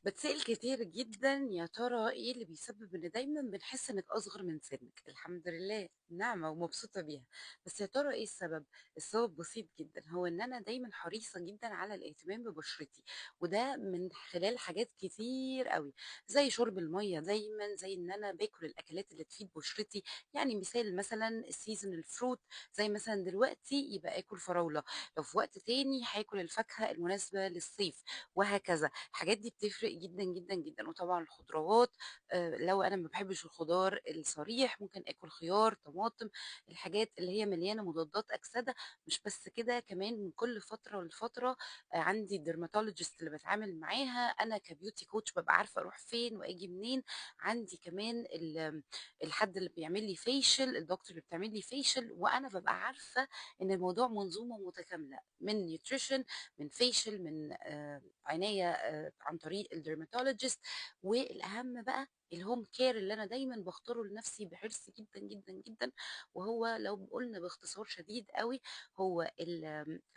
باتسأل كتير جدًا يا ترى إيه اللي بيسبب إن دايمًا بنحس إنِّك أصغر من سِنِّك؟ الحمد لله نعمة ومبسوطة بيها، بس يا ترى إيه السبب؟ السبب بسيط جدًا، هو إن أنا دايمًا حريصة جدًا على الاهتمام ببشرتي، وده من خلال حاجات كتير أوي، زي شرب المَيّة دايمًا، زي إن أنا باكل الأكلات اللي تفيد بشرتي، يعني مثال مثلًا الseasonal fruit زي مثلًا دلوقتي يبقى آكل فراولة، لو في وقت تاني هاكل الفاكهة المناسبة للصيف، وهكذا. الحاجات دي بتفرق جدًا، جدًا، جدًا، وطبعًا الخضروات لو أنا ما باحبش الخضار الصريح ممكن آكل خيار، طماطم، الحاجات اللي هي مليانة مضادات أكسدة، مش بس كده كمان من كل فترة لفترة عندي الdermatologist اللي باتعامل معاها، أنا كbeauty coach بابقى عارفة أروح فين وآجي منين، عندي كمان الحد اللي بيعمل لي facial الدكتور اللي بتعمل لي facial وأنا بابقى عارفة إن الموضوع منظومة متكاملة من nutrition من facial من عناية عن طريق الdermatologist والأهم بقى الhome care اللي أنا دايمًا باختاره لنفسي بحرص جدًا، جدًا، جدًا، وهو لو قُلنا باختصار شديد أوي هو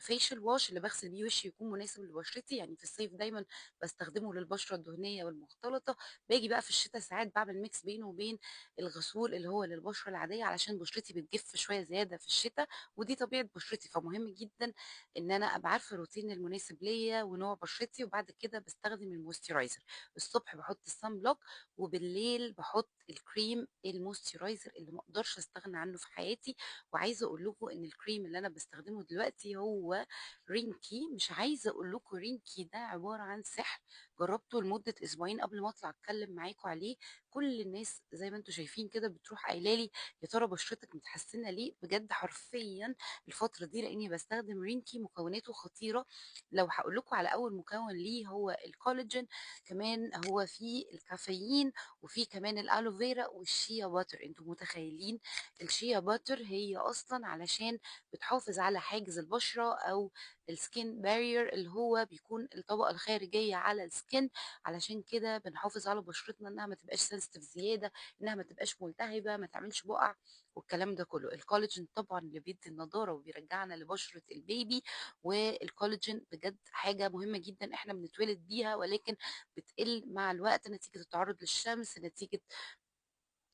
facial wash اللي باغسل بيه وشي يكون مناسب لبشرتي، يعني في الصيف دايمًا باستخدمه للبشرة الدهنية والمختلطة، باجي بقى في الشتا ساعات باعمل mix بينه وبين الغسول اللي هو للبشرة العادية علشان بشرتي بتجف شوية زيادة في الشتا، ودي طبيعة بشرتي، فمهم جدًا إن أنا أبقى عارفة الروتين المناسب ليّا ونوع بشرتي، وبعد كده باستخدم الmoisturizer الصبح باحط الsun block وبالليل باحط الكريم الmoisturizer اللي ما أقدرش أستغنى عنه في حياتي، وعايزة أقول لكم إن الكريم اللي أنا باستخدمه دلوقتي هو رينكي، مش عايزة أقول لكم رينكي ده عبارة عن سحر، جربته لمدة أسبوعين قبل ما أطلع أتكلم معاكم عليه، كل الناس زي ما أنتم شايفين كده بتروح قايلة لي يا ترى بشرتك متحسنة ليه؟ بجد حرفيًا الفترة دي لإني باستخدم رينكي مكوناته خطيرة، لو هاقول لكم على أول مكون ليه هو الكولاجين، كمان هو فيه الكافيين، وفيه كمان الألو فيرا والشيا باتر، أنتم متخيلين الشيا باتر هي أصلًا علشان بتحافظ على حاجز البشرة أو الskin barrier اللي هو بيكون الطبقة الخارجية على الskin علشان كده بنحافظ على بشرتنا إنها ما تبقاش sensitive زيادة، إنها ما تبقاش ملتهبة، ما تعملش بُقع والكلام ده كله. الكولاجين طبعًا اللي بيدّي النضارة وبيرجّعنا لبشرة البيبي، والكولاجين بجد حاجة مهمة جدًا إحنا بنتولد بيها ولكن بتقِل مع الوقت نتيجة التعرُّض للشمس، نتيجة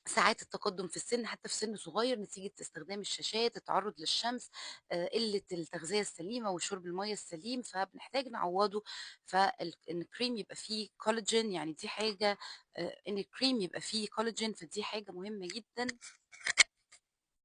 ساعات التقدُّم في السِن حتى في سِن صغير نتيجة استخدام الشاشات، التعرُّض للشمس، قِلّة التغذية السليمة وشُرب المَيّة السليم، فبنحتاج نعوّضه إن الكريم يبقى فيه collagen يعني دي حاجة إن الكريم يبقى فيه collagen فدي حاجة مهمة جدًا.